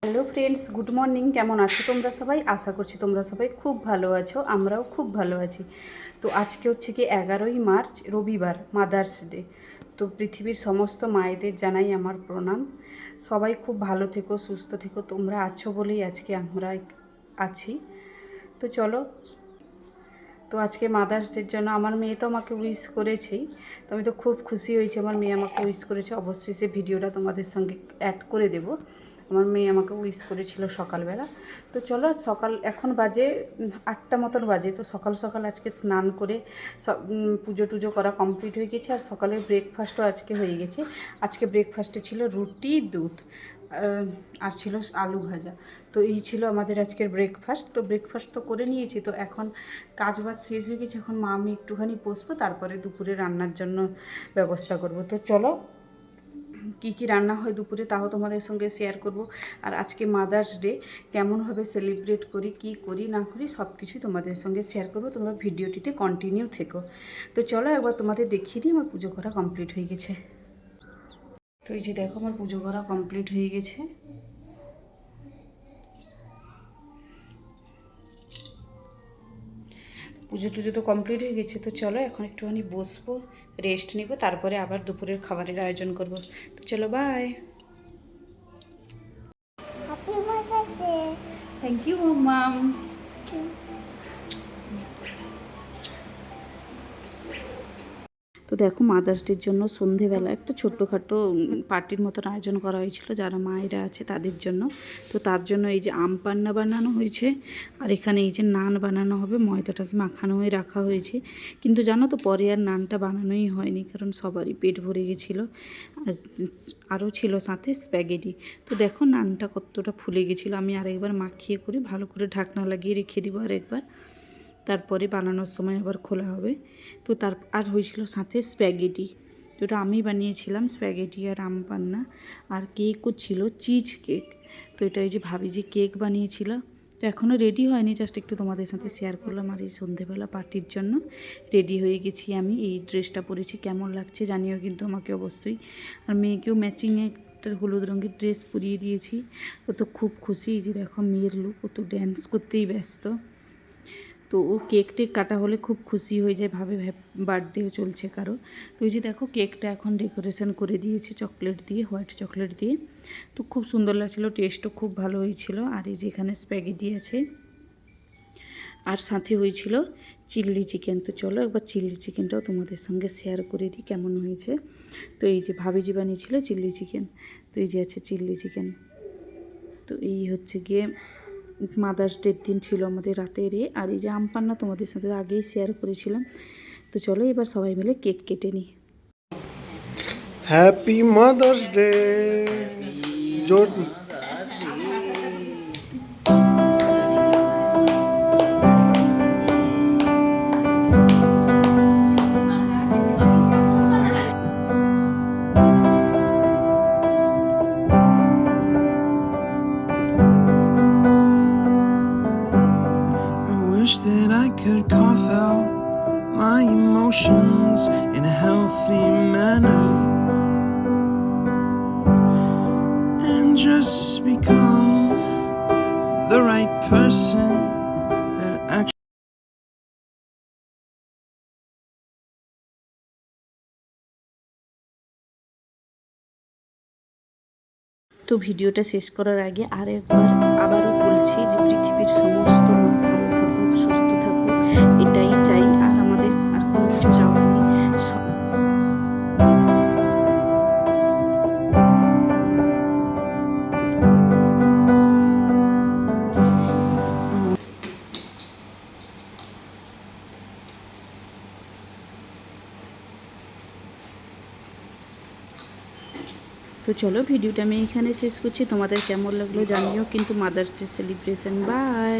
Hello friends, good morning. কেমন আছো তোমরা সবাই? আশা করছি তোমরা সবাই খুব ভালো আছো, আমরাও খুব ভালো আছি। তো আজকে হচ্ছে কি 11ই মার্চ, রবিবার, মাদার্স ডে। তো পৃথিবীর সমস্ত মায়েদের জানাই আমার প্রণাম। সবাই খুব ভালো থেকো, সুস্থ থেকো। তোমরা আছো বলেই আজকে আমরা আছি। তো চলো, তো আজকে মাদার্স ডের জন্য আমার মেয়ে তো আমাকে উইশ করেছেই। তো আমি তো খুব খুশি হয়েছি, আমার মেয়ে আমাকে উইশ করেছে। অবশ্যই সে ভিডিওটা তোমাদের সঙ্গে অ্যাড করে দেবো। আমার মেয়ে আমাকে উইশ করেছিল সকালবেলা। তো চলো, এখন বাজে 8টা মতন বাজে। তো সকাল সকাল আজকে স্নান করে পুজো টুজো করা কমপ্লিট হয়ে গেছে। আর সকালে ব্রেকফাস্টও আজকে হয়ে গেছে। আজকে ব্রেকফাস্টে ছিল রুটি, দুধ আর ছিল আলু ভাজা। তো এই ছিল আমাদের আজকের ব্রেকফাস্ট। তো ব্রেকফাস্ট তো করে নিয়েছি। তো এখন কাজ বাজ শেষ হয়ে গেছে। এখন মা আমি একটুখানি বসবো, তারপরে দুপুরে রান্নার জন্য ব্যবস্থা করব। তো চলো, কী কী রান্না হয় দুপুরে তাও তোমাদের সঙ্গে শেয়ার করব। আর আজকে মাদার্স ডে কেমনভাবে সেলিব্রেট করি, কি করি না করি, সব কিছুই তোমাদের সঙ্গে শেয়ার করব। তোমরা ভিডিওটিতে কন্টিনিউ থেকো। তো চলো একবার তোমাদের দেখিয়ে দিই আমার পুজো করা কমপ্লিট হয়ে গেছে। তো এই যে দেখো, আমার পুজো করা কমপ্লিট হয়ে গেছে। পুজো টুজো তো কমপ্লিট হয়ে গেছে। তো চলো এখন একটুখানি বসবো, রেস্ট নিব, তারপরে আবার দুপুরের খাবারের আয়োজন করব। তো চলো, বাই। থ্যাংক ইউ মাম। তো দেখো, মাদার্স ডের জন্য সন্ধেবেলা একটা ছোট্টখাটো পার্টির মতন আয়োজন করা হয়েছিল যারা মায়েরা আছে তাদের জন্য। তো তার জন্য এই যে আম পান্না বানানো হয়েছে, আর এখানে এই যে নান বানানো হবে, ময়দাটাকে মাখানো হয়ে রাখা হয়েছে। কিন্তু জানো তো, পরে আর নানটা বানানোই হয়নি, কারণ সবারই পেট ভরে গেছিলো। আর আরও ছিল সাথে স্প্যাগেটি। তো দেখো নানটা কতটা ফুলে গেছিলো। আমি আরেকবার মাখিয়ে করে ভালো করে ঢাকনা লাগিয়ে রেখে দিব আরেকবার, তারপরে বানানোর সময় আবার খোলা হবে। তো আর হয়েছিল সাথে স্প্যাগেটি, যেটা আমি বানিয়েছিলাম, স্প্যাগেটি আর আম পান্না। আর কেকও ছিল, চিজ কেক। তো এটা এই যে ভাবি যে কেক বানিয়েছিল। তো এখনও রেডি হয়নি, জাস্ট একটু তোমাদের সাথে শেয়ার করলাম। আর এই সন্ধেবেলা পার্টির জন্য রেডি হয়ে গেছি আমি। এই ড্রেসটা পরেছি, কেমন লাগছে জানিও কিন্তু আমাকে অবশ্যই। আর মেয়েকেও ম্যাচিংয়ে একটা হলুদ রঙের ড্রেস পরিয়ে দিয়েছি। ও তো খুব খুশি। এই যে দেখো মেয়ের লুক, ও তো ড্যান্স করতেই ব্যস্ত। তো ও কেক টেক কাটা হলে খুব খুশি হয়ে যায়, ভাবে বার্থডেও চলছে কারো। তো এই যে দেখো কেকটা এখন ডেকোরেশন করে দিয়েছে চকলেট দিয়ে, হোয়াইট চকলেট দিয়ে। তো খুব সুন্দর লাগছিলো, টেস্টও খুব ভালো হয়েছিল। আর এই যে এখানে স্প্যাগেটি আছে, আর সাথে হয়েছিল চিলি চিকেন। তো চলো একবার চিলি চিকেনটাও তোমাদের সঙ্গে শেয়ার করে দিই কেমন হয়েছে। তো এই যে ভাবিজি বানিয়েছিল চিলি চিকেন। তো এই যে আছে চিলি চিকেন। তো এই হচ্ছে গিয়ে মাদার্স ডের দিন ছিল আমাদের রাতের আর এই যে আম পান্না তোমাদের সাথে আগেই শেয়ার করেছিলাম। তো চলো এবার সবাই মিলে কেক কেটে নিই। Happy mother's day. জোর That I could cough out my emotions in a healthy manner and just become the right person that actually তো ভিডিওটা শেষ করার আগে আবারও বলছি যে পৃথিবীর সমস্ত লোক ভালো থাকুক, সুস্থ থাকুক, এটাই চাই। আর আমাদের আর কোনো কিছু চাওয়া নেই। তো চলো ভিডিওটা আমি এখানে শেষ করছি। তোমাদের কেমন লাগলো জানিও কিন্তু। Mother's day celebration, by.